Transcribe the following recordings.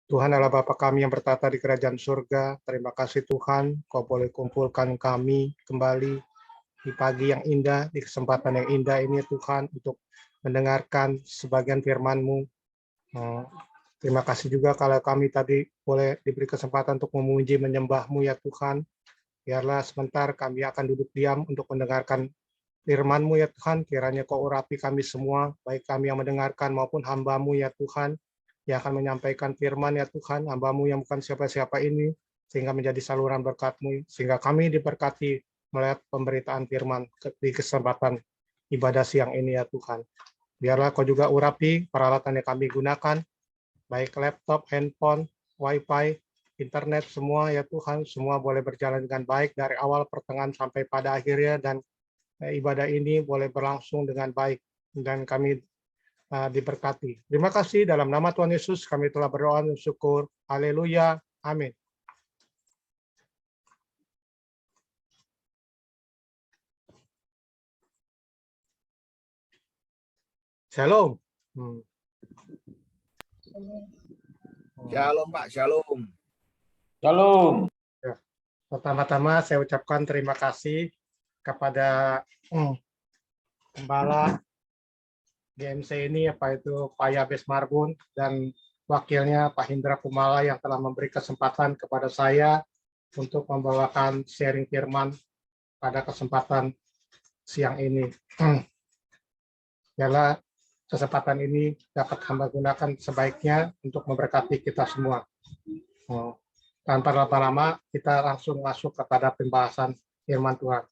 Tuhan adalah Bapa kami yang bertata di kerajaan surga. Terima kasih Tuhan, Kau boleh kumpulkan kami kembali di pagi yang indah, di kesempatan yang indah ini Tuhan, untuk mendengarkan sebagian firman-Mu. Terima kasih juga kalau kami tadi boleh diberi kesempatan untuk memuji menyembah-Mu ya Tuhan. Biarlah sebentar kami akan duduk diam untuk mendengarkan firman-Mu ya Tuhan. Kiranya Kau urapi kami semua, baik kami yang mendengarkan maupun hamba-Mu ya Tuhan, yang akan menyampaikan firman ya Tuhan, hamba-Mu yang bukan siapa-siapa ini, sehingga menjadi saluran berkat-Mu, sehingga kami diberkati melihat pemberitaan firman di kesempatan ibadah siang ini ya Tuhan. Biarlah Kau juga urapi peralatan yang kami gunakan, baik laptop, handphone, wifi, internet, semua ya Tuhan, semua boleh berjalan dengan baik dari awal pertengahan sampai pada akhirnya, dan ibadah ini boleh berlangsung dengan baik, dan kami diberkati. Terima kasih, dalam nama Tuhan Yesus kami telah berdoa dan syukur. Haleluya. Amin. Shalom. Shalom Pak, shalom. Shalom. Ya. Pertama-tama saya ucapkan terima kasih kepada Gembala GMC ini, apa itu Pak Yabes Marbun dan wakilnya Pak Hindra Kumala yang telah memberi kesempatan kepada saya untuk membawakan sharing firman pada kesempatan siang ini. Biarlah kesempatan ini dapat hamba gunakan sebaiknya untuk memberkati kita semua. Tanpa lama-lama, kita langsung masuk kepada pembahasan firman Tuhan.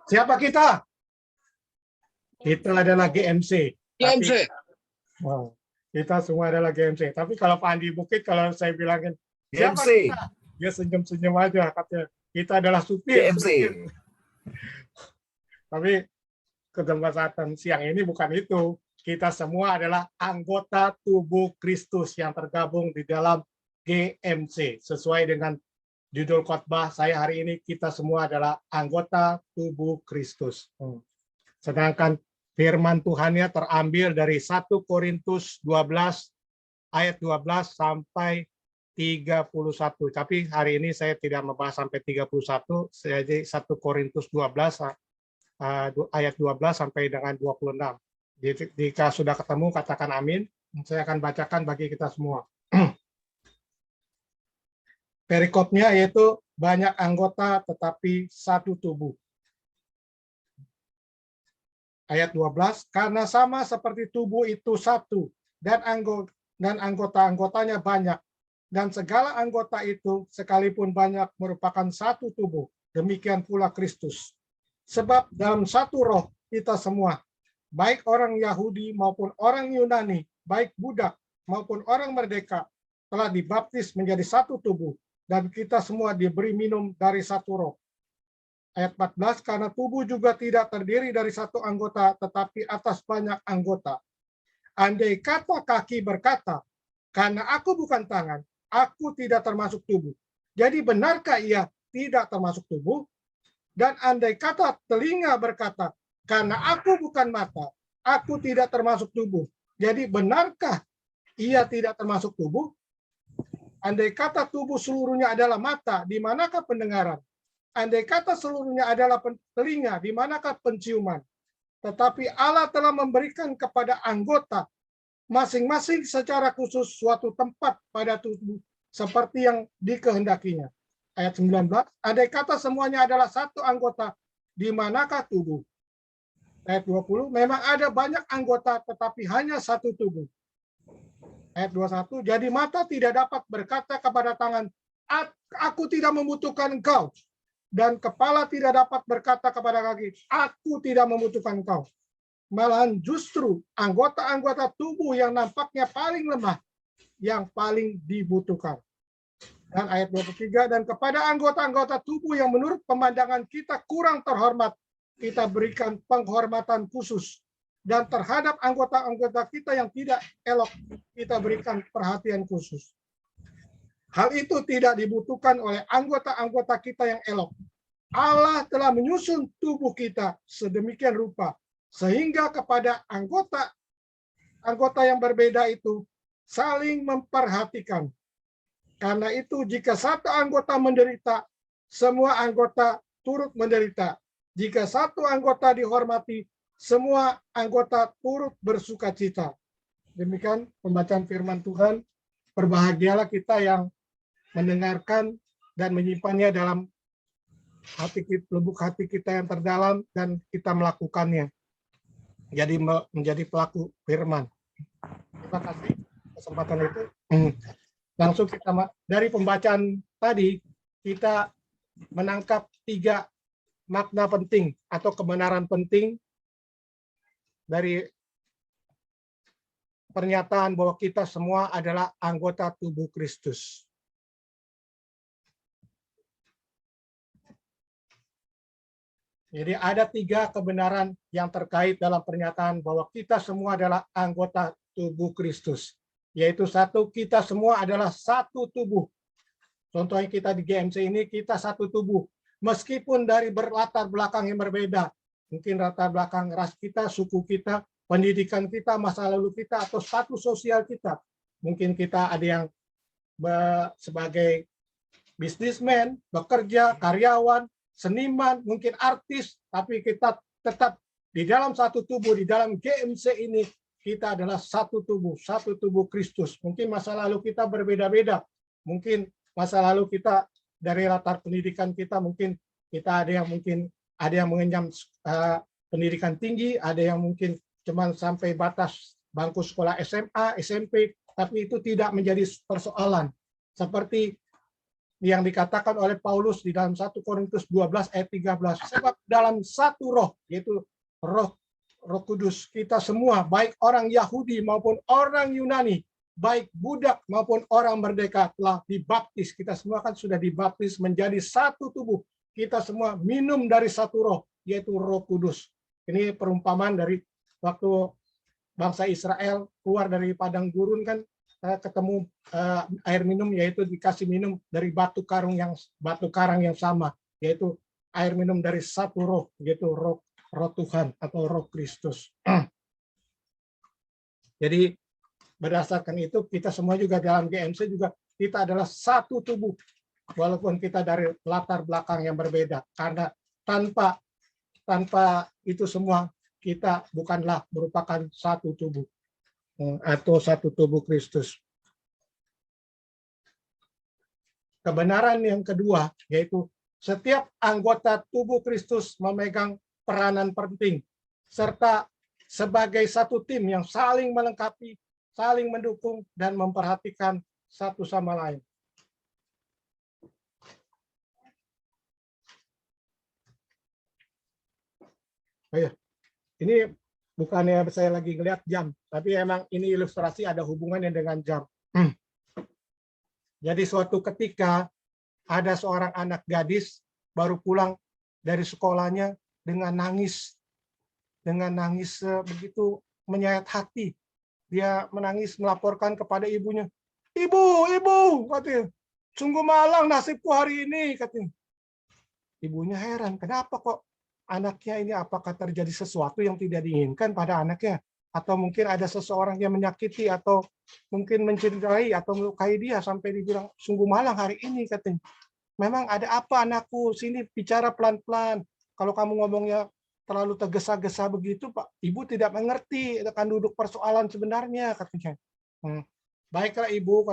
Siapa kita? Kita adalah GMC. GMC. Kita semua adalah GMC. Tapi kalau Pak Andi Bukit, kalau saya bilangin, siapa GMC. kita? Dia senyum-senyum aja. Katanya, kita adalah supir. GMC. Tapi kesempatan siang ini bukan itu. Kita semua adalah anggota tubuh Kristus yang tergabung di dalam GMC. Sesuai dengan judul khotbah saya hari ini, kita semua adalah anggota tubuh Kristus. Sedangkan firman Tuhannya terambil dari 1 Korintus 12 ayat 12 sampai 31. Tapi hari ini saya tidak membahas sampai 31, jadi 1 Korintus 12 ayat 12 sampai dengan 26. Jika sudah ketemu katakan amin. Saya akan bacakan bagi kita semua. Perikopnya yaitu banyak anggota tetapi satu tubuh. Ayat 12, karena sama seperti tubuh itu satu dan anggota-anggotanya banyak, dan segala anggota itu sekalipun banyak merupakan satu tubuh, demikian pula Kristus. Sebab dalam satu roh kita semua, baik orang Yahudi maupun orang Yunani, baik budak maupun orang merdeka, telah dibaptis menjadi satu tubuh, dan kita semua diberi minum dari satu roh. Ayat 14, karena tubuh juga tidak terdiri dari satu anggota, tetapi atas banyak anggota. Andai kata kaki berkata, karena aku bukan tangan, aku tidak termasuk tubuh. Jadi benarkah ia tidak termasuk tubuh? Dan andai kata telinga berkata, karena aku bukan mata, aku tidak termasuk tubuh. Jadi benarkah ia tidak termasuk tubuh? Andai kata tubuh seluruhnya adalah mata, di manakah pendengaran? Andai kata seluruhnya adalah telinga, di manakah penciuman? Tetapi Allah telah memberikan kepada anggota masing-masing secara khusus suatu tempat pada tubuh, seperti yang dikehendakinya. Ayat 19, andai kata semuanya adalah satu anggota, di manakah tubuh? Ayat 20, memang ada banyak anggota, tetapi hanya satu tubuh. Ayat 21, jadi mata tidak dapat berkata kepada tangan, aku tidak membutuhkan engkau. Dan kepala tidak dapat berkata kepada kaki, aku tidak membutuhkan engkau. Malahan justru anggota-anggota tubuh yang nampaknya paling lemah, yang paling dibutuhkan. Dan ayat 23, dan kepada anggota-anggota tubuh yang menurut pemandangan kita kurang terhormat, kita berikan penghormatan khusus. Dan terhadap anggota-anggota kita yang tidak elok, kita berikan perhatian khusus. Hal itu tidak dibutuhkan oleh anggota-anggota kita yang elok. Allah telah menyusun tubuh kita sedemikian rupa, sehingga kepada anggota anggota yang berbeda itu saling memperhatikan. Karena itu jika satu anggota menderita, semua anggota turut menderita. Jika satu anggota dihormati, semua anggota turut bersukacita. Demikian pembacaan firman Tuhan. Berbahagialah kita yang mendengarkan dan menyimpannya dalam lubuk hati kita yang terdalam dan kita melakukannya. Jadi menjadi pelaku firman. Terima kasih kesempatan itu. Langsung kita dari pembacaan tadi kita menangkap 3 makna penting atau kebenaran penting dari pernyataan bahwa kita semua adalah anggota tubuh Kristus. Jadi ada 3 kebenaran yang terkait dalam pernyataan bahwa kita semua adalah anggota tubuh Kristus. Yaitu satu, kita semua adalah satu tubuh. Contohnya kita di GMC ini, kita satu tubuh. Meskipun dari berlatar belakang yang berbeda. Mungkin latar belakang ras kita, suku kita, pendidikan kita, masa lalu kita, atau status sosial kita. Mungkin kita ada yang sebagai bisnismen, bekerja, karyawan, seniman, mungkin artis, tapi kita tetap di dalam satu tubuh, di dalam GMC ini, kita adalah satu tubuh Kristus. Mungkin masa lalu kita berbeda-beda, mungkin masa lalu kita dari latar pendidikan kita, mungkin kita ada yang mengenyam pendidikan tinggi, ada yang mungkin cuma sampai batas bangku sekolah SMA, SMP, tapi itu tidak menjadi persoalan. Seperti yang dikatakan oleh Paulus di dalam 1 Korintus 12 ayat 13. Sebab dalam satu roh, yaitu roh Kudus, kita semua, baik orang Yahudi maupun orang Yunani, baik budak maupun orang merdeka, telah dibaptis. Kita semua kan sudah dibaptis menjadi satu tubuh. Kita semua minum dari satu roh, yaitu Roh Kudus. Ini perumpamaan dari waktu bangsa Israel keluar dari padang gurun kan, ketemu air minum, yaitu dikasih minum dari batu karang yang sama, yaitu air minum dari satu roh, yaitu roh Tuhan atau Roh Kristus. Jadi berdasarkan itu kita semua juga dalam GMC juga kita adalah satu tubuh, walaupun kita dari latar belakang yang berbeda. Karena tanpa itu semua kita bukanlah merupakan satu tubuh atau satu tubuh Kristus. Kebenaran yang kedua yaitu setiap anggota tubuh Kristus memegang peranan penting serta sebagai satu tim yang saling melengkapi, saling mendukung dan memperhatikan satu sama lain. Oh ya, ini bukannya saya lagi ngelihat jam, tapi emang ini ilustrasi ada hubungannya dengan jam. Jadi suatu ketika ada seorang anak gadis baru pulang dari sekolahnya dengan nangis begitu menyayat hati. Dia menangis melaporkan kepada ibunya. Ibu, katanya, sungguh malang nasibku hari ini, katanya. Ibunya heran, kenapa kok anaknya ini, apakah terjadi sesuatu yang tidak diinginkan pada anaknya? Atau mungkin ada seseorang yang menyakiti atau mungkin mencederai atau melukai dia sampai dibilang sungguh malang hari ini, katanya. Memang ada apa anakku? Sini bicara pelan-pelan. Kalau kamu ngomongnya terlalu tergesa-gesa begitu, Pak, Ibu tidak mengerti akan duduk persoalan sebenarnya, katanya. Baiklah Ibu,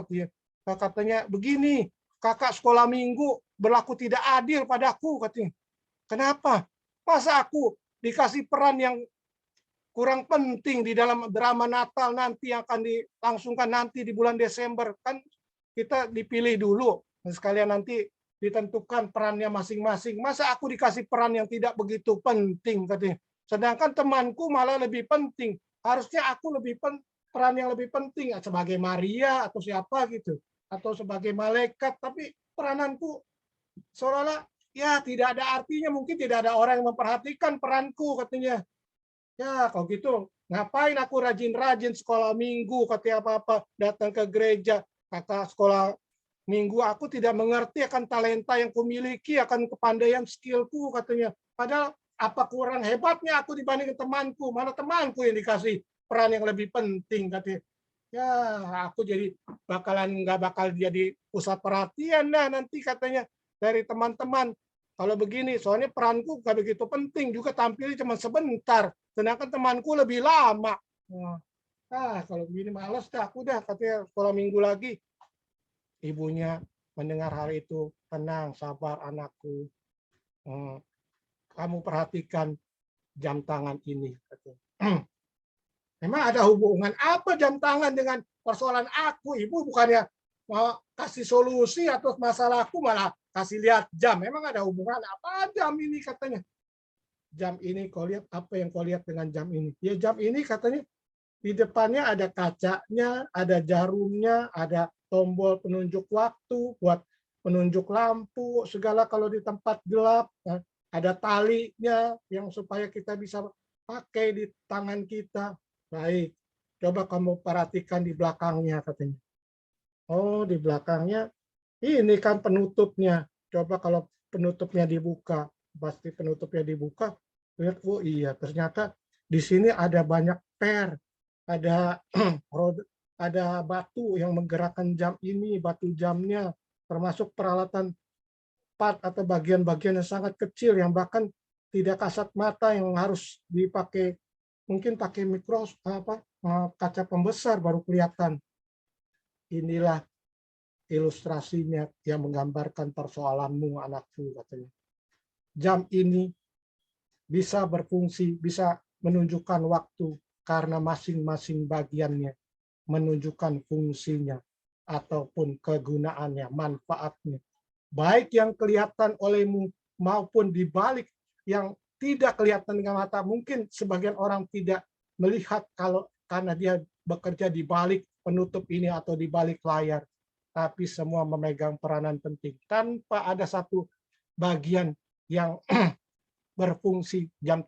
katanya begini, kakak sekolah minggu berlaku tidak adil padaku, katanya. Kenapa? Masa aku dikasih peran yang kurang penting di dalam drama Natal nanti yang akan dilangsungkan nanti di bulan Desember. Kan kita dipilih dulu, sekalian nanti ditentukan perannya masing-masing. Masa aku dikasih peran yang tidak begitu penting, katanya. Sedangkan temanku malah lebih penting. Harusnya aku peran yang lebih penting sebagai Maria atau siapa gitu, atau sebagai malaikat. Tapi perananku seolah-olah ya tidak ada artinya. Mungkin tidak ada orang yang memperhatikan peranku, katanya. Ya kalau gitu ngapain aku rajin-rajin sekolah minggu, katanya apa-apa datang ke gereja, kata sekolah minggu aku tidak mengerti akan talenta yang kumiliki, akan kepandaian skillku, katanya. Padahal apa kurang hebatnya aku dibandingkan temanku? Mana temanku yang dikasih peran yang lebih penting katanya. Ya, aku jadi nggak bakal jadi pusat perhatian nanti katanya dari teman-teman. Kalau begini, soalnya peranku nggak begitu penting, juga tampilnya cuma sebentar, sedangkan temanku lebih lama. Kalau begini males dah, aku dah katanya sekolah minggu lagi. Ibunya mendengar hal itu, tenang, sabar anakku. Kamu perhatikan jam tangan ini. Memang ada hubungan apa jam tangan dengan persoalan aku? Ibu bukannya mau kasih solusi atau masalahku, malah kasih lihat jam. Memang ada hubungan apa jam ini katanya? Jam ini kau lihat, apa yang kau lihat dengan jam ini? Ya jam ini katanya di depannya ada kacanya, ada jarumnya, ada tombol penunjuk waktu buat penunjuk lampu, segala kalau di tempat gelap. Ada talinya yang supaya kita bisa pakai di tangan kita. Baik, coba kamu perhatikan di belakangnya katanya. Oh, di belakangnya ini kan penutupnya. Coba kalau penutupnya dibuka, pasti penutupnya dibuka. Lihat, oh iya, ternyata di sini ada banyak per, ada ada batu yang menggerakkan jam ini, batu jamnya, termasuk peralatan part atau bagian-bagian yang sangat kecil yang bahkan tidak kasat mata yang harus dipakai, mungkin pakai kaca pembesar baru kelihatan. Inilah ilustrasinya yang menggambarkan persoalanmu anakku katanya. Jam ini bisa berfungsi, bisa menunjukkan waktu karena masing-masing bagiannya menunjukkan fungsinya ataupun kegunaannya, manfaatnya. Baik yang kelihatan olehmu maupun di balik yang tidak kelihatan dengan mata. Mungkin sebagian orang tidak melihat karena dia bekerja di balik penutup ini atau di balik layar. Tapi semua memegang peranan penting. Tanpa ada satu bagian yang berfungsi, jam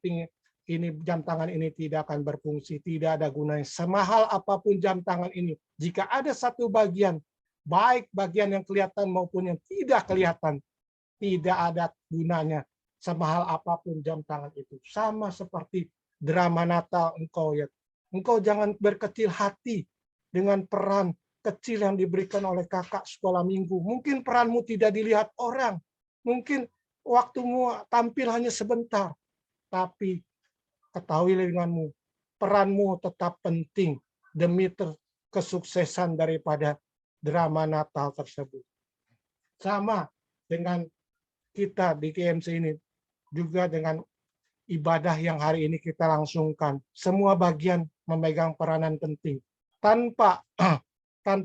tangan ini tidak akan berfungsi, tidak ada gunanya. Semahal apapun jam tangan ini, jika ada satu bagian, baik bagian yang kelihatan maupun yang tidak kelihatan, tidak ada gunanya. Semahal apapun jam tangan itu. Sama seperti drama Natal engkau ya. Engkau jangan berkecil hati dengan peran kecil yang diberikan oleh kakak sekolah minggu. Mungkin peranmu tidak dilihat orang. Mungkin waktumu tampil hanya sebentar. Tapi ketahui denganmu, peranmu tetap penting demi kesuksesan daripada drama Natal tersebut. Sama dengan kita di KMC ini, juga dengan ibadah yang hari ini kita langsungkan. Semua bagian memegang peranan penting. Tanpa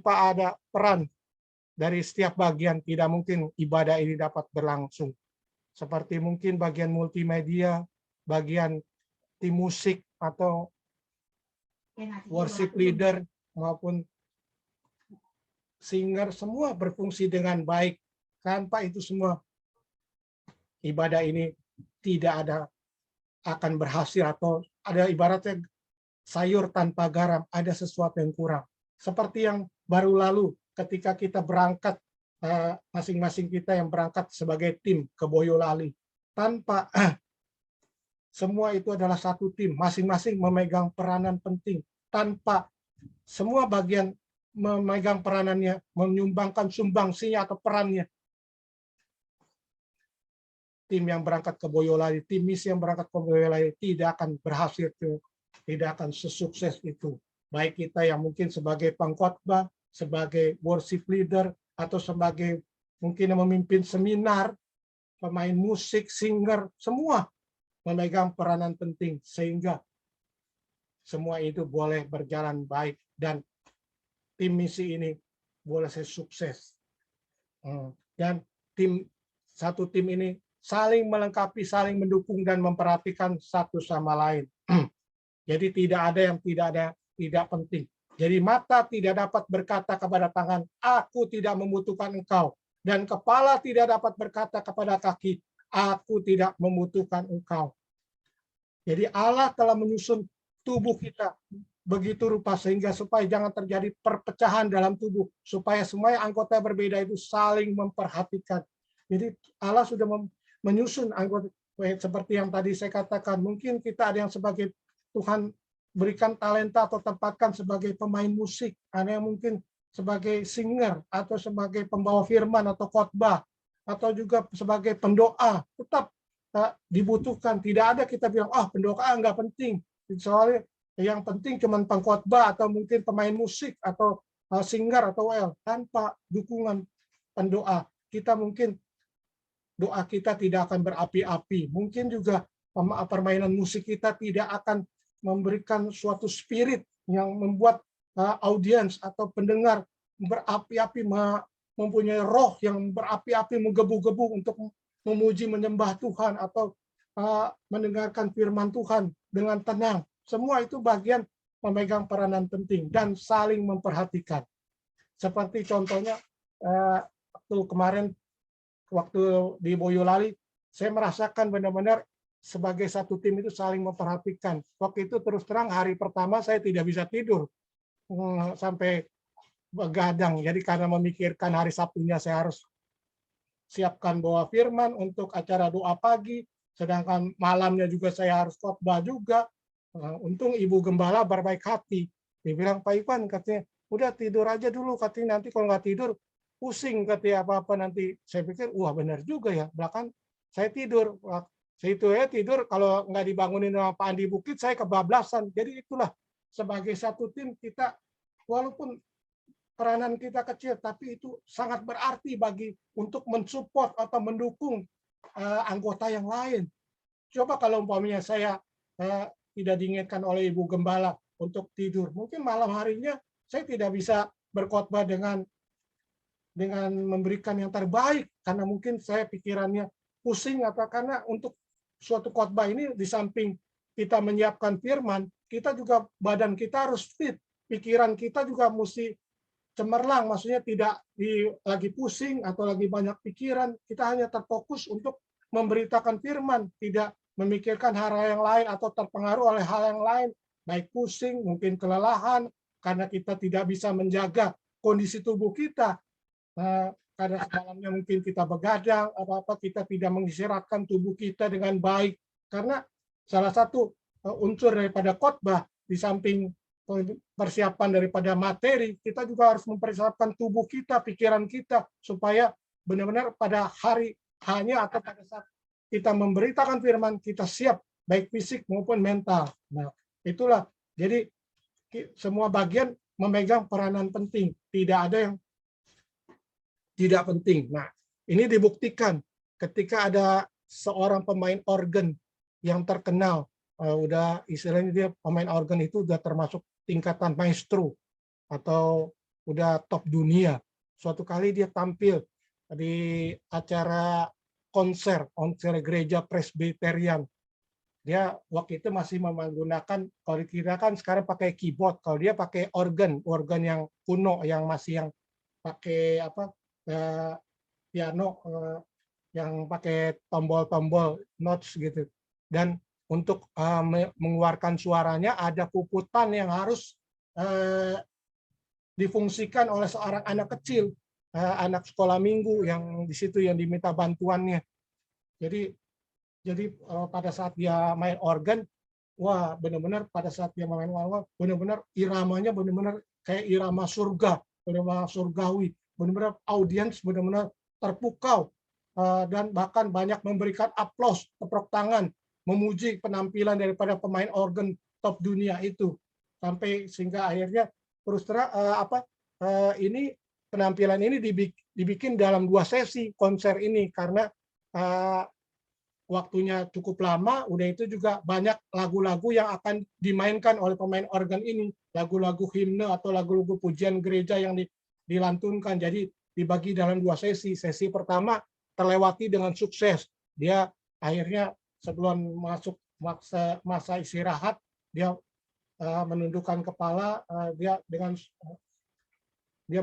ada peran dari setiap bagian, tidak mungkin ibadah ini dapat berlangsung. Seperti mungkin bagian multimedia, bagian tim musik atau worship leader maupun singer, semua berfungsi dengan baik. Tanpa itu semua, ibadah ini tidak akan berhasil, atau ada ibaratnya sayur tanpa garam, ada sesuatu yang kurang. Seperti yang baru lalu ketika kita berangkat, masing-masing kita yang berangkat sebagai tim ke Boyolali, tanpa semua itu adalah satu tim, masing-masing memegang peranan penting. Tanpa semua bagian memegang peranannya, menyumbangkan sumbangsinya atau perannya, tim yang berangkat ke Boyolali, tim misi yang berangkat ke Boyolali tidak akan berhasil, tidak akan sesukses itu. Baik kita yang mungkin sebagai pengkhotbah, sebagai worship leader, atau sebagai mungkin yang memimpin seminar, pemain musik, singer, semua memegang peranan penting sehingga semua itu boleh berjalan baik dan tim misi ini boleh sukses. Dan satu tim ini saling melengkapi, saling mendukung dan memperhatikan satu sama lain. Jadi tidak ada yang tidak penting. Jadi mata tidak dapat berkata kepada tangan, aku tidak membutuhkan engkau. Dan kepala tidak dapat berkata kepada kaki, aku tidak membutuhkan engkau. Jadi Allah telah menyusun tubuh kita begitu rupa sehingga supaya jangan terjadi perpecahan dalam tubuh, supaya semua anggota berbeda itu saling memperhatikan. Jadi Allah sudah menyusun anggota seperti yang tadi saya katakan. Mungkin kita ada yang sebagai Tuhan berikan talenta atau tempatkan sebagai pemain musik, ada yang mungkin sebagai singer atau sebagai pembawa firman atau khotbah atau juga sebagai pendoa, tetap dibutuhkan. Tidak ada kita bilang pendoa nggak penting, soalnya yang penting cuma pengkhotbah atau mungkin pemain musik atau singer atau tanpa dukungan pendoa kita mungkin doa kita tidak akan berapi-api. Mungkin juga permainan musik kita tidak akan memberikan suatu spirit yang membuat audiens atau pendengar berapi-api, mempunyai roh yang berapi-api, menggebu-gebu untuk memuji menyembah Tuhan atau mendengarkan firman Tuhan dengan tenang. Semua itu bagian memegang peranan penting dan saling memperhatikan. Seperti contohnya waktu kemarin waktu di Boyolali, saya merasakan benar-benar sebagai satu tim itu saling memperhatikan. Waktu itu terus terang hari pertama saya tidak bisa tidur sampai begadang. Jadi karena memikirkan hari Sabtunya saya harus siapkan bawa firman untuk acara doa pagi, sedangkan malamnya juga saya harus khotbah juga. Untung Ibu Gembala berbaik hati. Dia bilang, Pak Ivan, katanya, udah tidur aja dulu, katanya nanti kalau nggak tidur, pusing katanya apa-apa nanti. Saya pikir, wah benar juga ya, belakang saya tidur. Saya itu ya tidur, kalau nggak dibangunin sama Pak Andi Bukit, saya kebablasan. Jadi itulah, sebagai satu tim kita, walaupun peranan kita kecil, tapi itu sangat berarti bagi untuk mensupport atau mendukung anggota yang lain. Coba kalau umpamanya saya tidak diingatkan oleh Ibu Gembala untuk tidur, mungkin malam harinya saya tidak bisa berkhotbah dengan memberikan yang terbaik karena mungkin saya pikirannya pusing atau karena untuk suatu khotbah ini di samping kita menyiapkan firman, kita juga badan kita harus fit, pikiran kita juga mesti cemerlang, maksudnya tidak lagi pusing atau lagi banyak pikiran, kita hanya terfokus untuk memberitakan firman, tidak memikirkan hal yang lain atau terpengaruh oleh hal yang lain, baik pusing, mungkin kelelahan, karena kita tidak bisa menjaga kondisi tubuh kita, karena malamnya mungkin kita begadang, apa-apa kita tidak mengistirahatkan tubuh kita dengan baik, karena salah satu unsur daripada khotbah di samping persiapan daripada materi, kita juga harus mempersiapkan tubuh kita, pikiran kita, supaya benar-benar pada hari hanya atau pada saat kita memberitakan firman, kita siap, baik fisik maupun mental. Nah, itulah. Jadi, semua bagian memegang peranan penting. Tidak ada yang tidak penting. Nah, ini dibuktikan ketika ada seorang pemain organ yang terkenal, udah istilahnya dia pemain organ itu udah termasuk tingkatan maestro atau udah top dunia. Suatu kali dia tampil di acara konser gereja Presbyterian. Dia waktu itu masih menggunakan, kalau kita kan sekarang pakai keyboard, kalau dia pakai organ yang kuno, yang masih yang pakai piano, yang pakai tombol-tombol notes gitu. Dan untuk mengeluarkan suaranya ada puputan yang harus difungsikan oleh seorang anak kecil, anak sekolah minggu yang di situ yang diminta bantuannya. Jadi pada saat dia main organ, wah benar-benar pada saat dia main organ, benar-benar iramanya benar-benar kayak irama surga, benar-benar surgawi, benar-benar audiens benar-benar terpukau dan bahkan banyak memberikan aplaus, tepuk tangan, memuji penampilan daripada pemain organ top dunia itu, sampai sehingga akhirnya terus terang ini penampilan ini dibikin dalam 2 sesi konser ini karena waktunya cukup lama, udah itu juga banyak lagu-lagu yang akan dimainkan oleh pemain organ ini, lagu-lagu himne atau lagu-lagu pujian gereja yang dilantunkan. Jadi dibagi dalam 2 sesi. Sesi pertama terlewati dengan sukses. Dia akhirnya sebelum masuk masa istirahat, dia menundukkan kepala, dia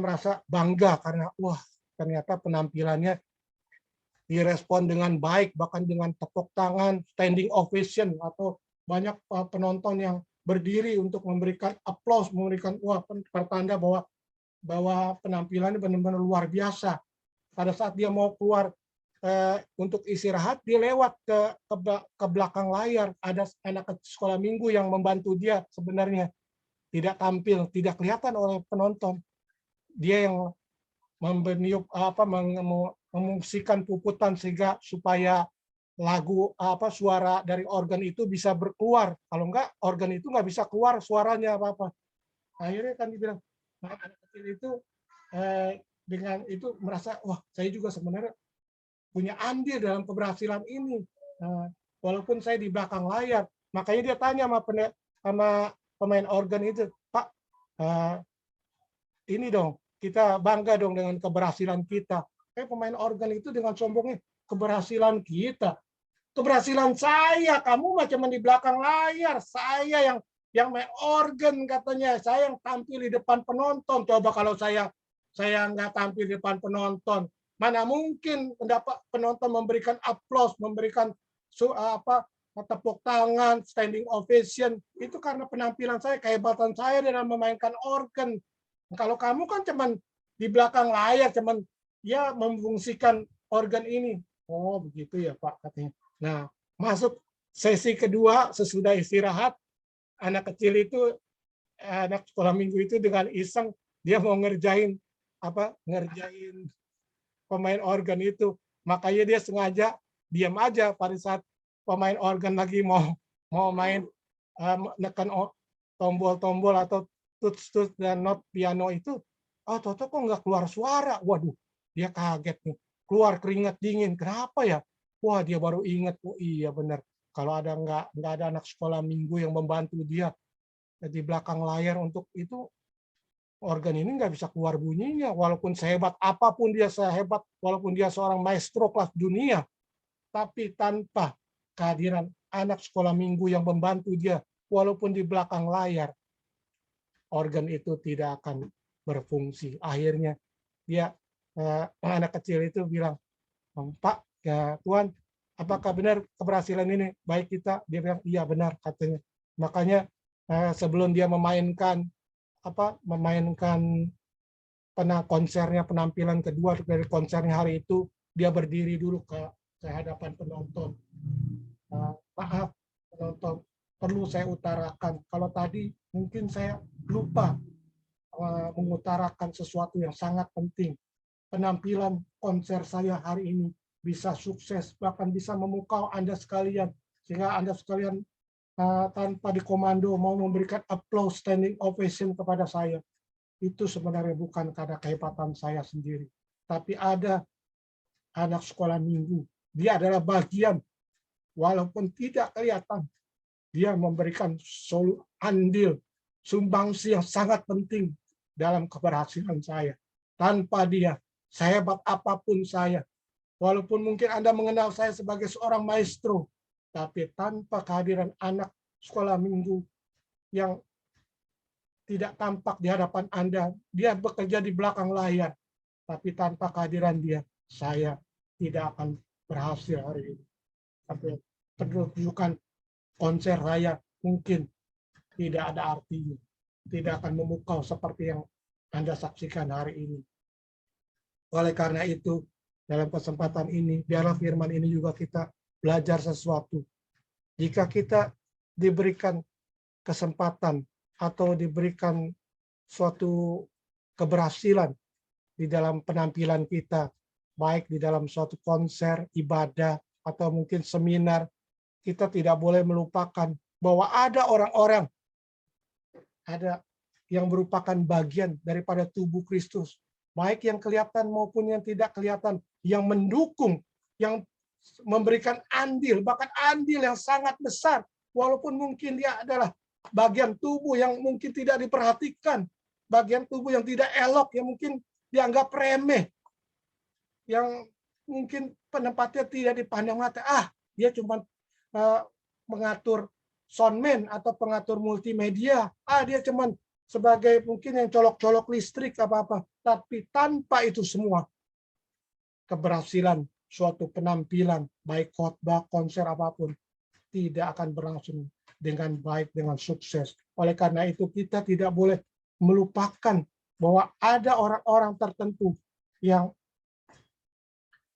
merasa bangga karena wah ternyata penampilannya direspon dengan baik, bahkan dengan tepuk tangan, standing ovation, atau banyak penonton yang berdiri untuk memberikan aplaus, memberikan pertanda bahwa penampilannya benar-benar luar biasa. Pada saat dia mau keluar untuk istirahat dia lewat ke belakang layar. Ada anak sekolah minggu yang membantu dia sebenarnya, tidak tampil, tidak kelihatan oleh penonton. Dia yang meniup memungsikan puputan sehingga supaya lagu suara dari organ itu bisa berkeluar. Kalau enggak, organ itu nggak bisa keluar suaranya apa-apa. Akhirnya kan dibilang, nah, anak kecil itu dengan itu merasa, wah saya juga sebenarnya punya andil dalam keberhasilan ini. Walaupun saya di belakang layar. Makanya dia tanya sama pemain organ itu, Pak, ini dong, kita bangga dong dengan keberhasilan kita. Pemain organ itu dengan sombongnya, keberhasilan kita. Keberhasilan saya, kamu macam di belakang layar. Saya yang main organ katanya, saya yang tampil di depan penonton. Coba kalau saya nggak tampil di depan penonton, mana mungkin penonton memberikan aplaus, memberikan tepuk tangan, standing ovation. Itu karena penampilan saya, kehebatan saya dalam memainkan organ. Kalau kamu kan cuman di belakang layar, cuman ya memfungsikan organ ini. Oh begitu ya Pak katanya. Nah, masuk sesi kedua sesudah istirahat, anak kecil itu, anak sekolah minggu itu dengan iseng dia mau ngerjain pemain organ itu. Makanya dia sengaja diam aja pada saat pemain organ lagi mau main nekan tombol-tombol atau tuts-tuts dan not piano itu. Oh, toto kok nggak keluar suara. Waduh, dia kaget nih. Keluar keringat dingin. Kenapa ya? Wah, dia baru ingat, oh iya benar. Kalau nggak ada anak sekolah minggu yang membantu dia di belakang layar untuk itu, organ ini nggak bisa keluar bunyinya. Walaupun sehebat apapun dia, sehebat walaupun dia seorang maestro kelas dunia, tapi tanpa kehadiran anak sekolah minggu yang membantu dia, walaupun di belakang layar, organ itu tidak akan berfungsi. Akhirnya dia anak kecil itu bilang, Pak, ya Tuhan, apakah benar keberhasilan ini baik kita? Dia bilang, iya benar katanya. Makanya sebelum dia memainkan konsernya, penampilan kedua dari konsernya hari itu, dia berdiri dulu ke hadapan penonton. Maaf penonton, perlu saya utarakan. Kalau tadi mungkin saya lupa mengutarakan sesuatu yang sangat penting. Penampilan konser saya hari ini bisa sukses, bahkan bisa memukau Anda sekalian, sehingga Anda sekalian tanpa dikomando mau memberikan applause, standing ovation kepada saya. Itu sebenarnya bukan karena kehebatan saya sendiri, tapi ada anak sekolah minggu. Dia adalah bagian, walaupun tidak kelihatan, dia memberikan andil, sumbangsi yang sangat penting dalam keberhasilan saya. Tanpa dia, sehebat apapun saya, walaupun mungkin Anda mengenal saya sebagai seorang maestro, tapi tanpa kehadiran anak sekolah minggu yang tidak tampak di hadapan Anda, dia bekerja di belakang layar, tapi tanpa kehadiran dia, saya tidak akan berhasil hari ini. Tapi pertunjukan konser saya mungkin tidak ada artinya, tidak akan memukau seperti yang Anda saksikan hari ini. Oleh karena itu, dalam kesempatan ini, biarlah firman ini juga kita belajar sesuatu. Jika kita diberikan kesempatan atau diberikan suatu keberhasilan di dalam penampilan kita, baik di dalam suatu konser, ibadah, atau mungkin seminar, kita tidak boleh melupakan bahwa ada orang-orang yang merupakan bagian daripada tubuh Kristus, baik yang kelihatan maupun yang tidak kelihatan, yang mendukung, yang memberikan andil, bahkan andil yang sangat besar, walaupun mungkin dia adalah bagian tubuh yang mungkin tidak diperhatikan, bagian tubuh yang tidak elok, yang mungkin dianggap remeh, yang mungkin penempatnya tidak dipandang mata. Dia cuma mengatur soundman atau pengatur multimedia. Dia cuma sebagai mungkin yang colok-colok listrik apa-apa. Tapi tanpa itu semua, keberhasilan suatu penampilan, baik khotbah, konser, apapun, tidak akan berlangsung dengan baik, dengan sukses. Oleh karena itu, kita tidak boleh melupakan bahwa ada orang-orang tertentu yang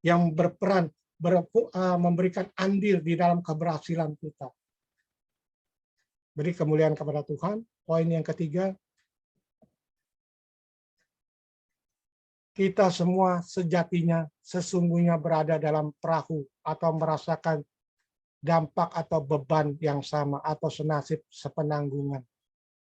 yang berperan memberikan andil di dalam keberhasilan kita. Beri kemuliaan kepada Tuhan. Poin yang ketiga, kita semua sejatinya sesungguhnya berada dalam perahu atau merasakan dampak atau beban yang sama atau senasib sepenanggungan.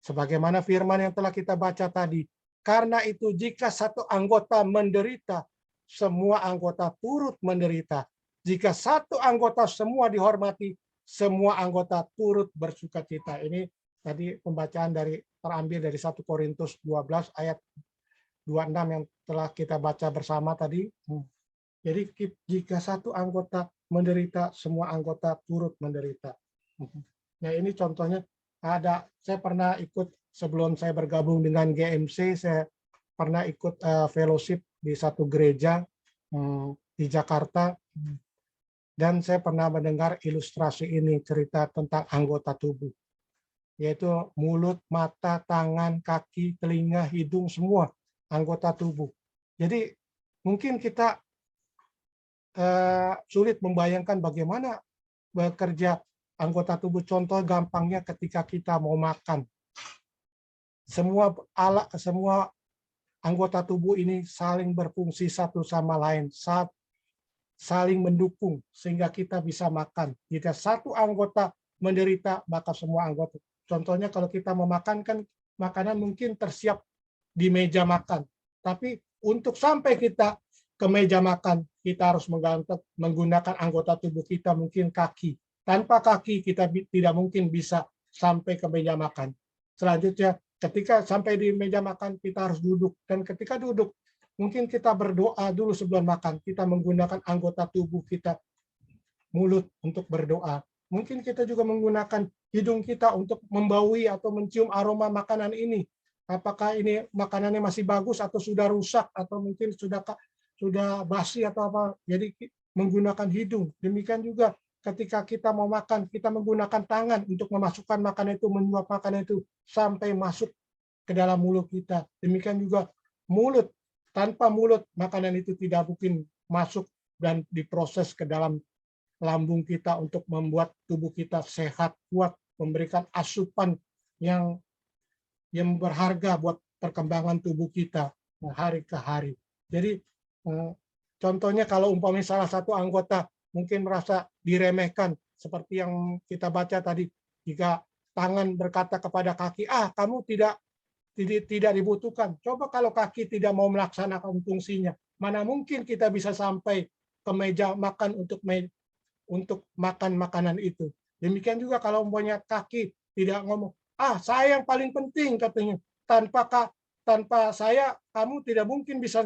Sebagaimana firman yang telah kita baca tadi, karena itu jika satu anggota menderita, semua anggota turut menderita. Jika satu anggota semua dihormati, semua anggota turut bersukacita. Ini tadi pembacaan terambil dari 1 Korintus 12 ayat 26 yang telah kita baca bersama tadi. Jadi jika satu anggota menderita, semua anggota turut menderita. Nah, ini contohnya saya pernah ikut sebelum saya bergabung dengan GMC, saya pernah ikut fellowship di satu gereja di Jakarta, dan saya pernah mendengar ilustrasi ini, cerita tentang anggota tubuh, yaitu mulut, mata, tangan, kaki, telinga, hidung, semua anggota tubuh. Jadi mungkin kita sulit membayangkan bagaimana bekerja anggota tubuh. Contoh gampangnya ketika kita mau makan. Semua anggota tubuh ini saling berfungsi satu sama lain, saling mendukung sehingga kita bisa makan. Jika satu anggota menderita, maka semua anggota. Contohnya kalau kita mau makan, kan makanan mungkin tersiap di meja makan. Tapi untuk sampai kita ke meja makan, kita harus menggunakan anggota tubuh kita, mungkin kaki. Tanpa kaki kita tidak mungkin bisa sampai ke meja makan. Selanjutnya, ketika sampai di meja makan, kita harus duduk. Dan ketika duduk, mungkin kita berdoa dulu sebelum makan. Kita menggunakan anggota tubuh kita, mulut untuk berdoa. Mungkin kita juga menggunakan hidung kita untuk membaui atau mencium aroma makanan ini. Apakah ini makanannya masih bagus atau sudah rusak atau mungkin sudah basi atau apa. Jadi menggunakan hidung. Demikian juga ketika kita mau makan, kita menggunakan tangan untuk memasukkan makanan itu, menyuap makanan itu sampai masuk ke dalam mulut kita. Demikian juga mulut. Tanpa mulut, makanan itu tidak mungkin masuk dan diproses ke dalam lambung kita untuk membuat tubuh kita sehat, kuat, memberikan asupan yang berharga buat perkembangan tubuh kita hari ke hari. Jadi contohnya kalau umpamanya salah satu anggota mungkin merasa diremehkan, seperti yang kita baca tadi, jika tangan berkata kepada kaki, kamu tidak dibutuhkan. Coba kalau kaki tidak mau melaksanakan fungsinya, mana mungkin kita bisa sampai ke meja makan untuk makan makanan itu. Demikian juga kalau umpamanya kaki tidak ngomong, saya yang paling penting katanya. Tanpa saya, kamu tidak mungkin bisa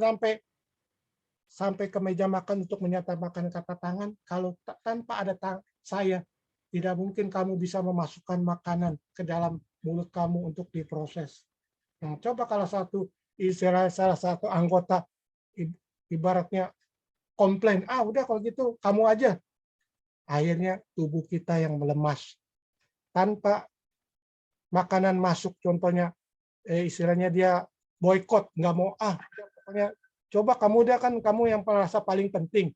sampai ke meja makan untuk menyatakan kata tangan. Kalau tanpa ada saya, tidak mungkin kamu bisa memasukkan makanan ke dalam mulut kamu untuk diproses. Nah, coba kalau salah satu anggota ibaratnya komplain, udah kalau gitu kamu aja. Akhirnya tubuh kita yang melemas. Tanpa makanan masuk, contohnya istilahnya dia boykot, nggak mau, pokoknya coba kamu udah, kan kamu yang merasa paling penting.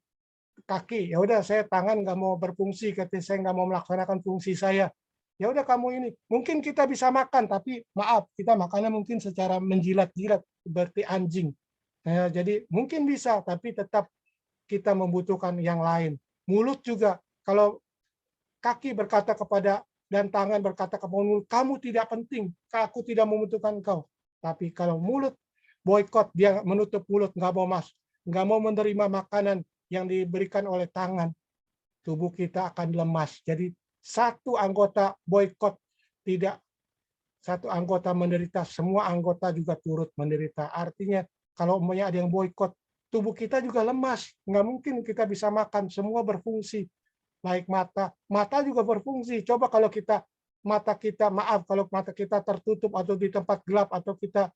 Kaki, ya udah saya tangan nggak mau berfungsi, ketika saya nggak mau melaksanakan fungsi saya. Ya udah kamu ini. Mungkin kita bisa makan, tapi maaf, kita makannya mungkin secara menjilat-jilat seperti anjing. Jadi mungkin bisa, tapi tetap kita membutuhkan yang lain. Mulut juga, kalau kaki berkata kepada dan tangan berkata kepada mulut, kamu tidak penting, aku tidak membutuhkan kau. Tapi kalau mulut boykot, dia menutup mulut, nggak mau menerima makanan yang diberikan oleh tangan, tubuh kita akan lemas. Jadi satu anggota boykot, tidak satu anggota menderita, semua anggota juga turut menderita. Artinya kalau umpamanya ada yang boykot, tubuh kita juga lemas. Nggak mungkin kita bisa makan, semua berfungsi. Baik mata juga berfungsi. Coba kalau mata kita tertutup atau di tempat gelap, atau kita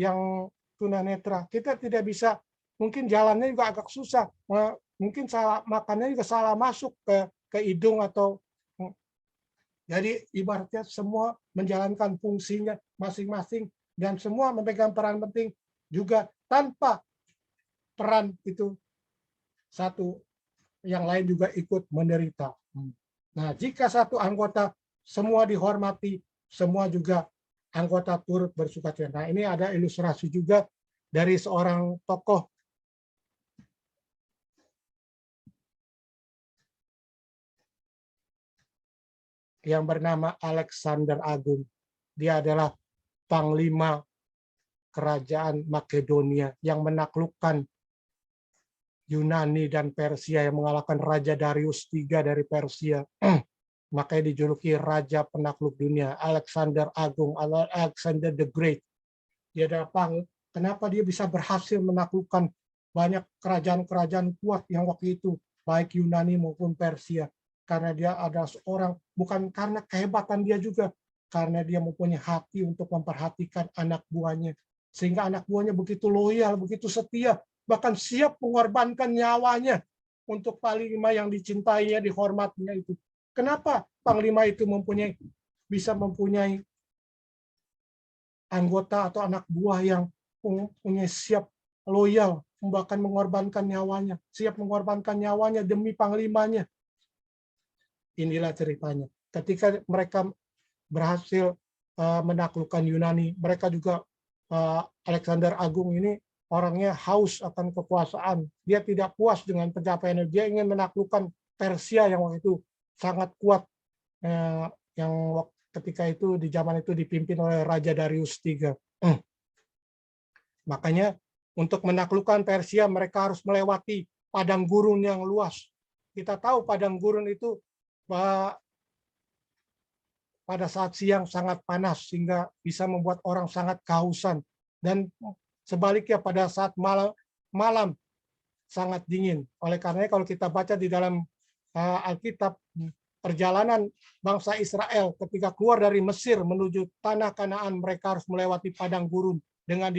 yang tunanetra, kita tidak bisa, mungkin jalannya juga agak susah, mungkin makannya juga salah masuk ke hidung atau. Jadi ibaratnya semua menjalankan fungsinya masing-masing dan semua memegang peran penting. Juga tanpa peran itu, satu yang lain juga ikut menderita. Nah, jika satu anggota semua dihormati, semua juga anggota turut bersukacita. Nah, ini ada ilustrasi juga dari seorang tokoh yang bernama Alexander Agung. Dia adalah panglima kerajaan Makedonia yang menaklukkan Yunani dan Persia, yang mengalahkan Raja Darius III dari Persia. Makanya dijuluki Raja Penakluk Dunia, Alexander Agung, Alexander the Great. Dia adalah kenapa dia bisa berhasil menaklukkan banyak kerajaan-kerajaan kuat yang waktu itu, baik Yunani maupun Persia. Karena dia ada seorang, bukan karena kehebatan dia juga, karena dia mempunyai hati untuk memperhatikan anak buahnya. Sehingga anak buahnya begitu loyal, begitu setia, bahkan siap mengorbankan nyawanya untuk panglima yang dicintainya, dihormatinya itu. Kenapa panglima itu bisa mempunyai anggota atau anak buah yang punya siap loyal, bahkan mengorbankan nyawanya, siap mengorbankan nyawanya demi panglimanya? Inilah ceritanya. Ketika mereka berhasil menaklukkan Yunani, mereka juga Alexander Agung ini orangnya haus akan kekuasaan. Dia tidak puas dengan pencapaiannya. Dia ingin menaklukkan Persia yang waktu itu sangat kuat, yang ketika itu di zaman itu dipimpin oleh Raja Darius III. Makanya untuk menaklukkan Persia mereka harus melewati padang gurun yang luas. Kita tahu padang gurun itu pada saat siang sangat panas sehingga bisa membuat orang sangat kehausan, dan sebaliknya pada saat malam sangat dingin. Oleh karenanya kalau kita baca di dalam Alkitab, perjalanan bangsa Israel ketika keluar dari Mesir menuju tanah Kanaan, mereka harus melewati padang gurun dengan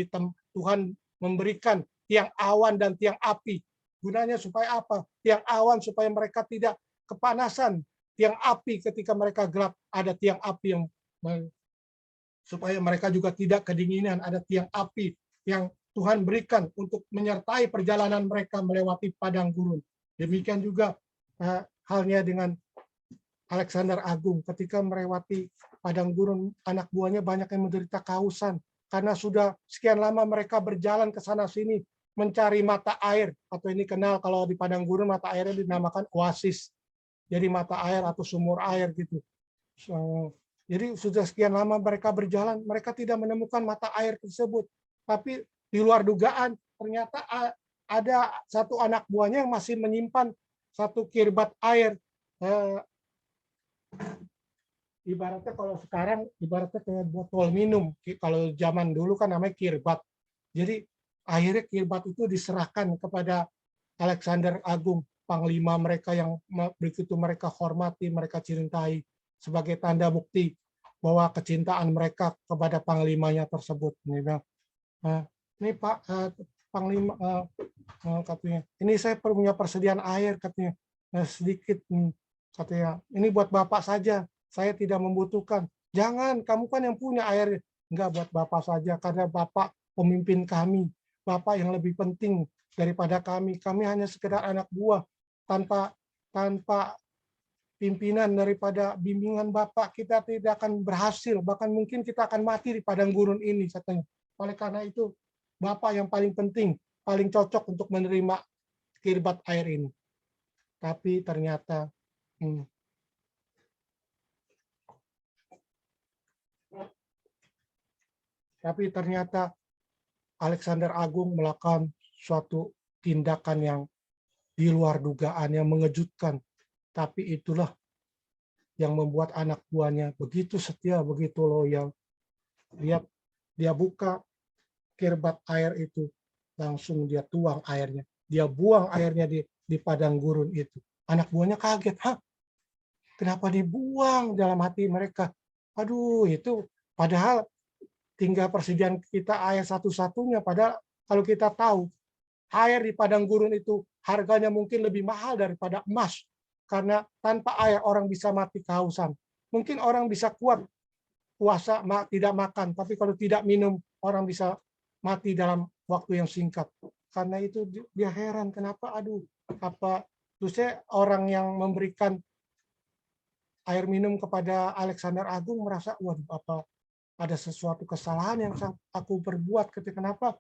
Tuhan memberikan tiang awan dan tiang api. Gunanya supaya apa? Tiang awan supaya mereka tidak kepanasan, tiang api ketika mereka gelap ada tiang api yang supaya mereka juga tidak kedinginan, ada tiang api yang Tuhan berikan untuk menyertai perjalanan mereka melewati padang gurun. Demikian juga halnya dengan Alexander Agung, ketika melewati padang gurun, anak buahnya banyak yang menderita kehausan karena sudah sekian lama mereka berjalan ke sana sini mencari mata air, atau ini kenal kalau di padang gurun mata airnya dinamakan oasis. Jadi mata air atau sumur air gitu. Jadi sudah sekian lama mereka berjalan, mereka tidak menemukan mata air tersebut. Tapi di luar dugaan, ternyata ada satu anak buahnya yang masih menyimpan satu kirbat air. Ibaratnya kalau sekarang, ibaratnya kayak botol minum. Kalau zaman dulu kan namanya kirbat. Jadi akhirnya kirbat itu diserahkan kepada Alexander Agung, panglima mereka yang begitu mereka hormati, mereka cintai, sebagai tanda bukti bahwa kecintaan mereka kepada panglimanya tersebut. Ini Pak Panglima, katanya, ini saya punya persediaan air, katanya, sedikit, katanya, ini buat Bapak saja, saya tidak membutuhkan. Jangan, kamu kan yang punya air. Enggak, buat Bapak saja, karena Bapak pemimpin kami, Bapak yang lebih penting daripada kami. Kami hanya sekedar anak buah, tanpa pimpinan daripada bimbingan Bapak, kita tidak akan berhasil, bahkan mungkin kita akan mati di padang gurun ini, katanya. Oleh karena itu, Bapak yang paling penting, paling cocok untuk menerima kirbat air ini. Tapi ternyata Alexander Agung melakukan suatu tindakan yang di luar dugaan, yang mengejutkan. Tapi itulah yang membuat anak buahnya begitu setia, begitu loyal. Lihat, dia buka kirbat air itu, langsung dia tuang airnya. Dia buang airnya di padang gurun itu. Anak buahnya kaget, hah? Kenapa dibuang? Dalam hati mereka, aduh, itu padahal tinggal persediaan kita air satu-satunya. Padahal kalau kita tahu, air di padang gurun itu harganya mungkin lebih mahal daripada emas. Karena tanpa air orang bisa mati kehausan. Mungkin orang bisa kuat puasa tidak makan, tapi kalau tidak minum orang bisa mati dalam waktu yang singkat. karena itu dia heran kenapa apa terusnya orang yang memberikan air minum kepada Alexander Agung merasa waduh apa ada sesuatu kesalahan yang aku perbuat kenapa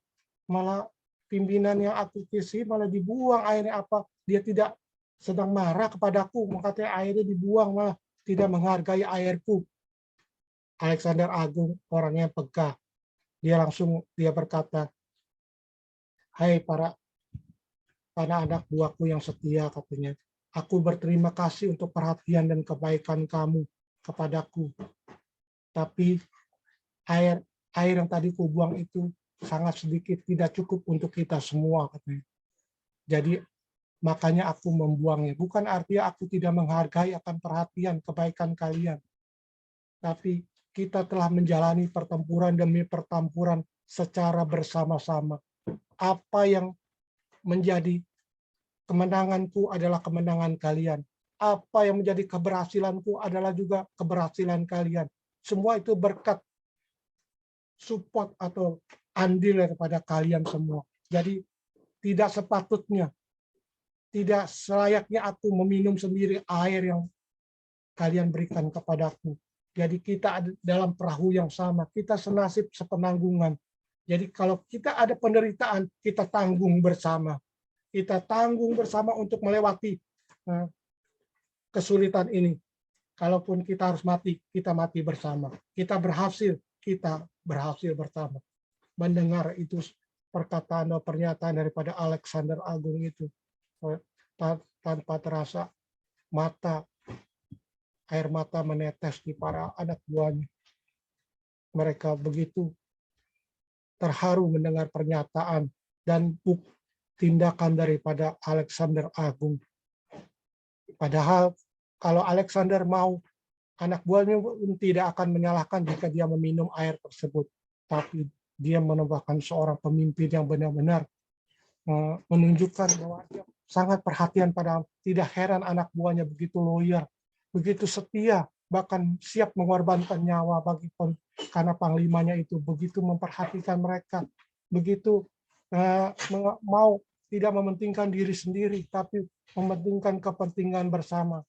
malah pimpinan yang aku kisi malah dibuang airnya apa dia tidak sedang marah kepadaku makanya airnya dibuang malah tidak menghargai airku. Alexander Agung orangnya pegah. Dia berkata, "Hai para anak buahku yang setia," katanya. "Aku berterima kasih untuk perhatian dan kebaikan kamu kepadaku. Tapi air yang tadi kubuang itu sangat sedikit, tidak cukup untuk kita semua," katanya. Jadi makanya aku membuangnya. Bukan artinya aku tidak menghargai akan perhatian kebaikan kalian. Tapi kita telah menjalani pertempuran demi pertempuran secara bersama-sama. Apa yang menjadi kemenanganku adalah kemenangan kalian. Apa yang menjadi keberhasilanku adalah juga keberhasilan kalian. Semua itu berkat support atau andil kepada kalian semua. Jadi tidak sepatutnya, tidak selayaknya aku meminum sendiri air yang kalian berikan kepadaku. Jadi kita ada dalam perahu yang sama, kita senasib sepenanggungan. Jadi kalau kita ada penderitaan, kita tanggung bersama. Kita tanggung bersama untuk melewati kesulitan ini. Kalaupun kita harus mati, kita mati bersama. Kita berhasil bersama. Mendengar itu perkataan atau pernyataan daripada Alexander Agung itu, tanpa terasa air mata menetes di para anak buahnya. Mereka begitu terharu mendengar pernyataan dan tindakan daripada Alexander Agung. Padahal kalau Alexander mau, anak buahnya tidak akan menyalahkan jika dia meminum air tersebut. Tapi dia merupakan seorang pemimpin yang benar-benar menunjukkan bahwa dia sangat perhatian pada, tidak heran anak buahnya begitu loyal, begitu setia, bahkan siap mengorbankan nyawa karena panglimanya itu begitu memperhatikan mereka, begitu mau tidak mementingkan diri sendiri, tapi mementingkan kepentingan bersama.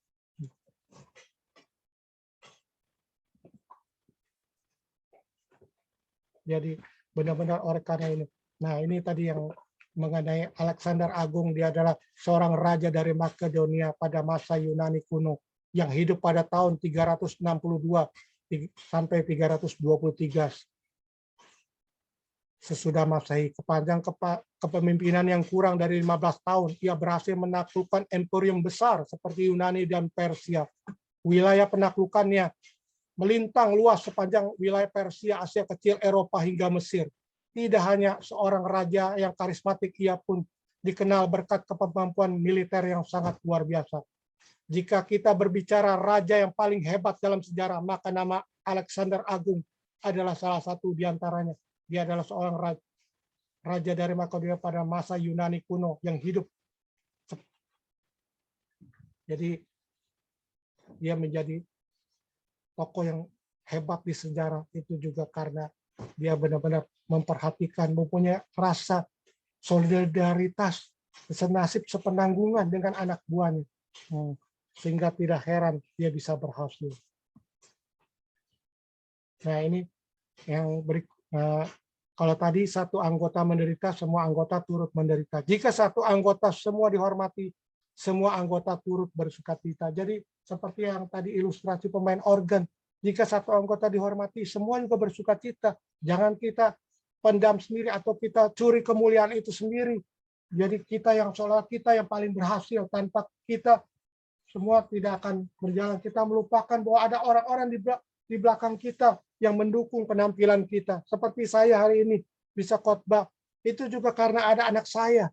Jadi benar-benar oleh karena ini. Nah ini tadi yang mengenai Alexander Agung, dia adalah seorang raja dari Makedonia pada masa Yunani kuno yang hidup pada tahun 362 sampai 323 sesudah Masehi. Kepanjang kepemimpinan yang kurang dari 15 tahun, ia berhasil menaklukkan emporium besar seperti Yunani dan Persia. Wilayah penaklukannya melintang luas sepanjang wilayah Persia, Asia Kecil, Eropa hingga Mesir. Tidak hanya seorang raja yang karismatik, ia pun dikenal berkat kemampuan militer yang sangat luar biasa. Jika kita berbicara raja yang paling hebat dalam sejarah, maka nama Alexander Agung adalah salah satu di antaranya. Dia adalah seorang raja dari Makedonia pada masa Yunani kuno yang hidup. Jadi dia menjadi tokoh yang hebat di sejarah itu juga karena dia benar-benar memperhatikan, mempunyai rasa solidaritas, senasib sepenanggungan dengan anak buahnya. Sehingga tidak heran dia bisa berhasil. Nah ini yang kalau tadi satu anggota menderita, semua anggota turut menderita. Jika satu anggota semua dihormati, semua anggota turut bersukacita. Jadi seperti yang tadi ilustrasi pemain organ, jika satu anggota dihormati, semua juga bersukacita. Jangan kita pendam sendiri atau kita curi kemuliaan itu sendiri. Jadi kita yang seolah kita yang paling berhasil, tanpa kita semua tidak akan berjalan. Kita melupakan bahwa ada orang-orang di belakang kita yang mendukung penampilan kita. Seperti saya hari ini bisa khotbah, itu juga karena ada anak saya,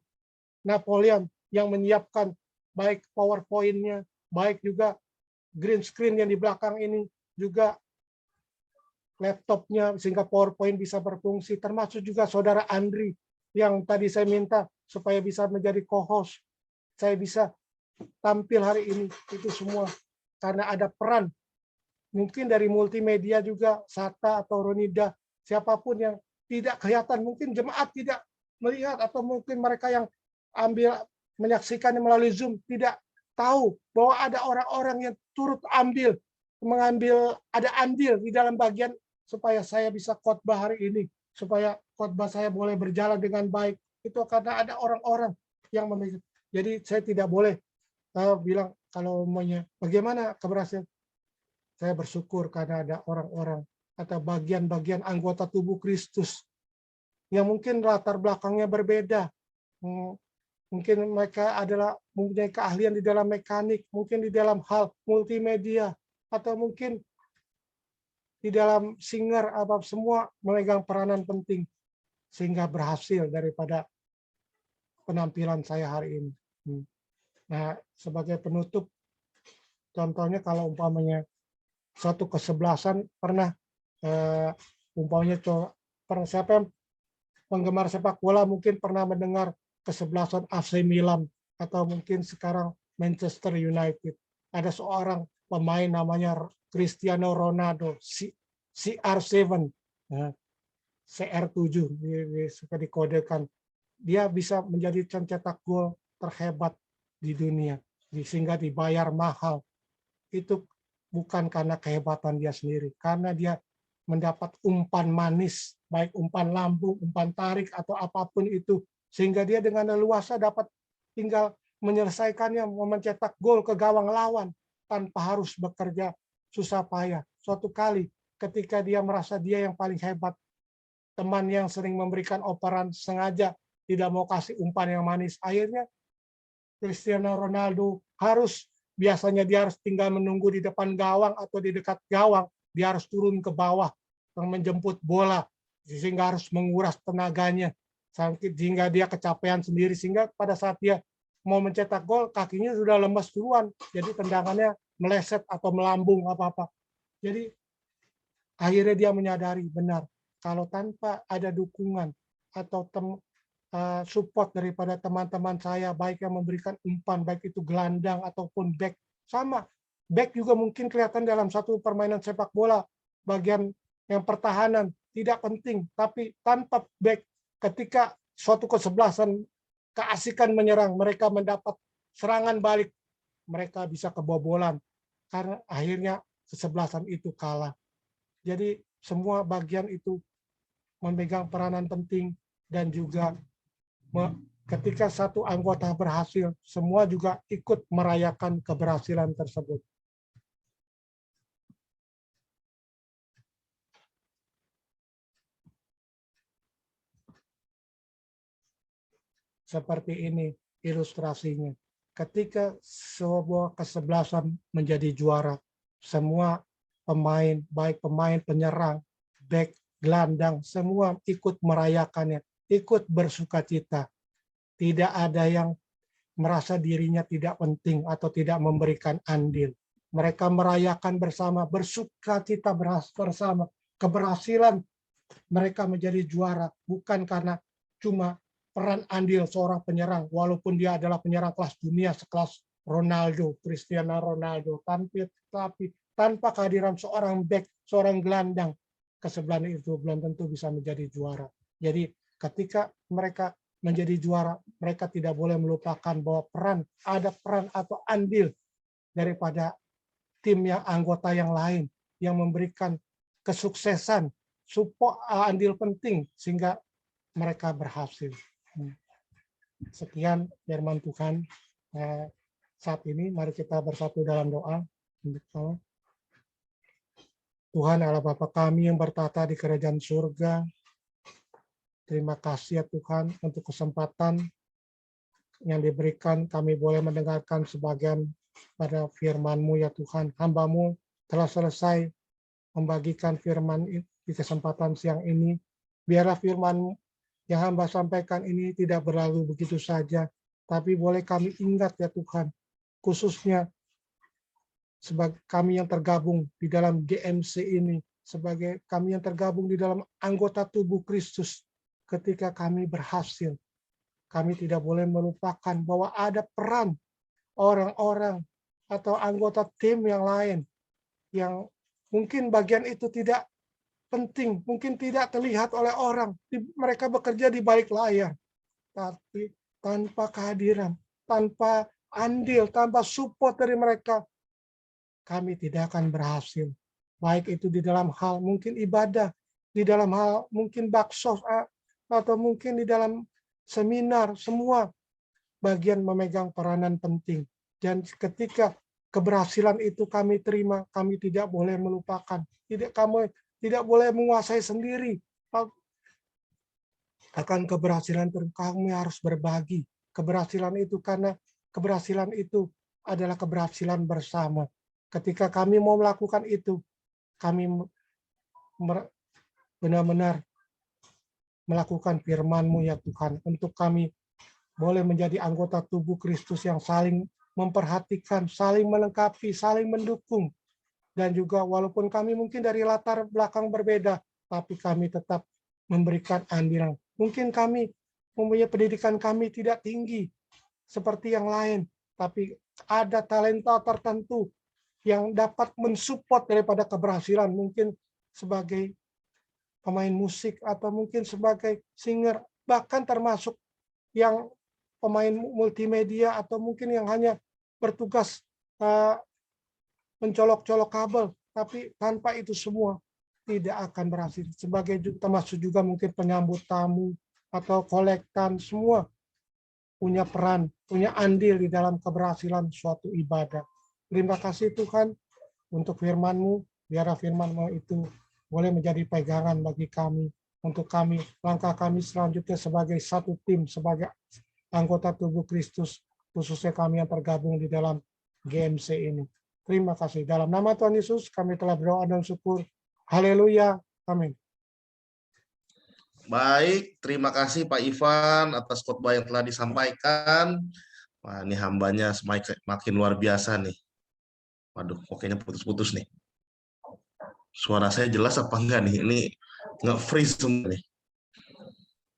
Napoleon, yang menyiapkan baik PowerPoint-nya, baik juga green screen yang di belakang ini, juga laptopnya sehingga PowerPoint bisa berfungsi, termasuk juga saudara Andri yang tadi saya minta supaya bisa menjadi co-host. Saya bisa tampil hari ini, itu semua karena ada peran mungkin dari multimedia juga, Sata atau Ronida, siapapun yang tidak kelihatan, mungkin jemaat tidak melihat, atau mungkin mereka yang menyaksikan melalui Zoom tidak tahu bahwa ada orang-orang yang turut ada andil di dalam bagian supaya saya bisa khotbah hari ini, supaya khotbah saya boleh berjalan dengan baik. Itu karena ada orang-orang yang memiliki. Jadi saya tidak boleh bilang kalau maunya bagaimana keberhasilan. Saya bersyukur karena ada orang-orang atau bagian-bagian anggota tubuh Kristus yang mungkin latar belakangnya berbeda. Mungkin mereka mempunyai keahlian di dalam mekanik, mungkin di dalam hal multimedia, atau mungkin di dalam singer, semua memegang peranan penting sehingga berhasil daripada penampilan saya hari ini. Nah, sebagai penutup, contohnya kalau umpamanya satu kesebelasan pernah umpamanya siapa yang penggemar sepak bola mungkin pernah mendengar kesebelasan AC Milan atau mungkin sekarang Manchester United. Ada seorang pemain namanya Cristiano Ronaldo, CR7, CR7 suka dikodekan. Dia bisa menjadi pencetak gol terhebat di dunia sehingga dibayar mahal. Itu bukan karena kehebatan dia sendiri, karena dia mendapat umpan manis, baik umpan lambung, umpan tarik, atau apapun itu, sehingga dia dengan leluasa dapat tinggal menyelesaikannya, mencetak gol ke gawang lawan tanpa harus bekerja susah payah. Suatu kali ketika dia merasa dia yang paling hebat, teman yang sering memberikan operan sengaja tidak mau kasih umpan yang manis, akhirnya Cristiano Ronaldo biasanya dia harus tinggal menunggu di depan gawang atau di dekat gawang, dia harus turun ke bawah menjemput bola, sehingga harus menguras tenaganya, sehingga dia kecapean sendiri, sehingga pada saat dia mau mencetak gol, kakinya sudah lemas duluan, jadi tendangannya meleset atau melambung apa-apa. Jadi akhirnya dia menyadari benar, kalau tanpa ada dukungan atau support daripada teman-teman saya, baik yang memberikan umpan, baik itu gelandang ataupun back, sama. Back juga mungkin kelihatan dalam satu permainan sepak bola, bagian yang pertahanan tidak penting, tapi tanpa back, ketika suatu kesebelasan, keasikan menyerang, mereka mendapat serangan balik, mereka bisa kebobolan, karena akhirnya kesebelasan itu kalah. Jadi semua bagian itu memegang peranan penting, dan juga ketika satu anggota berhasil, semua juga ikut merayakan keberhasilan tersebut. Seperti ini ilustrasinya. Ketika sebuah kesebelasan menjadi juara, semua pemain, baik pemain penyerang, back, gelandang, semua ikut merayakannya, ikut bersukacita. Tidak ada yang merasa dirinya tidak penting atau tidak memberikan andil. Mereka merayakan bersama, bersukacita bersama. Keberhasilan mereka menjadi juara bukan karena cuma peran andil seorang penyerang, walaupun dia adalah penyerang kelas dunia sekelas Ronaldo, Cristiano Ronaldo, tapi tanpa kehadiran seorang back, seorang gelandang, kesebelasan itu belum tentu bisa menjadi juara. Jadi ketika mereka menjadi juara, mereka tidak boleh melupakan bahwa ada peran atau andil daripada tim yang anggota yang lain yang memberikan kesuksesan, support, andil penting sehingga mereka berhasil. Sekian firman Tuhan saat ini. Mari kita bersatu dalam doa. Tuhan Allah Bapa kami yang bertata di kerajaan surga, terima kasih ya Tuhan untuk kesempatan yang diberikan kami boleh mendengarkan sebagian pada firman-Mu ya Tuhan. Hamba-Mu telah selesai membagikan firman di kesempatan siang ini. Biarlah firman yang hamba sampaikan ini tidak berlalu begitu saja, tapi boleh kami ingat ya Tuhan, khususnya sebagai kami yang tergabung di dalam GMC ini, sebagai kami yang tergabung di dalam anggota tubuh Kristus, ketika kami berhasil, kami tidak boleh melupakan bahwa ada peran orang-orang atau anggota tim yang lain yang mungkin bagian itu tidak penting, mungkin tidak terlihat oleh orang. Mereka bekerja di balik layar, tapi tanpa kehadiran, tanpa andil, tanpa support dari mereka, kami tidak akan berhasil. Baik itu di dalam hal mungkin ibadah, di dalam hal mungkin baksos, atau mungkin di dalam seminar, semua bagian memegang peranan penting. Dan ketika keberhasilan itu kami terima, kami tidak boleh melupakan. Kami tidak boleh menguasai sendiri. Akan keberhasilan itu kami harus berbagi. Keberhasilan itu karena keberhasilan itu adalah keberhasilan bersama. Ketika kami mau melakukan itu, kami benar-benar melakukan firman-Mu ya Tuhan, untuk kami boleh menjadi anggota tubuh Kristus yang saling memperhatikan, saling melengkapi, saling mendukung. Dan juga walaupun kami mungkin dari latar belakang berbeda, tapi kami tetap memberikan andil. Mungkin kami mempunyai pendidikan kami tidak tinggi seperti yang lain, tapi ada talenta tertentu yang dapat mensupport daripada keberhasilan, mungkin sebagai pemain musik atau mungkin sebagai singer, bahkan termasuk yang pemain multimedia atau mungkin yang hanya bertugas mencolok-colok kabel, tapi tanpa itu semua tidak akan berhasil. Sebagai termasuk juga mungkin penyambut tamu atau kolektan, semua punya peran, punya andil di dalam keberhasilan suatu ibadah. Terima kasih Tuhan untuk firman-Mu, biarlah firman-Mu itu boleh menjadi pegangan bagi kami, untuk kami, langkah kami selanjutnya sebagai satu tim, sebagai anggota tubuh Kristus, khususnya kami yang tergabung di dalam GMC ini. Terima kasih. Dalam nama Tuhan Yesus, kami telah berdoa dan syukur. Haleluya. Amin. Baik, terima kasih Pak Ivan atas khotbah yang telah disampaikan. Wah, ini hambanya makin luar biasa nih. Waduh, kayaknya putus-putus nih. Suara saya jelas apa enggak nih? Ini nge-freeze semua nih.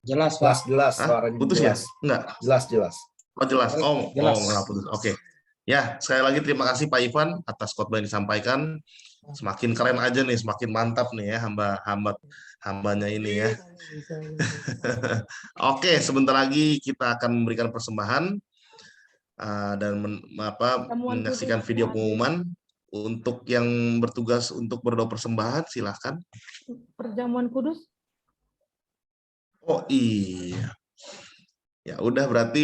Jelas, Pak. Jelas, Hah? suaranya Putus jelas. ya? Enggak. Jelas. Oh, jelas. Jelas. Enggak putus. Oke. Ya, sekali lagi terima kasih Pak Ivan atas khotbah yang disampaikan. Semakin keren aja nih, semakin mantap nih ya hambanya ini ya. Oke, sebentar lagi kita akan memberikan persembahan dan menyaksikan video pengumuman. Untuk yang bertugas untuk berdoa persembahan, silahkan. Perjamuan kudus. Oh iya. Ya udah berarti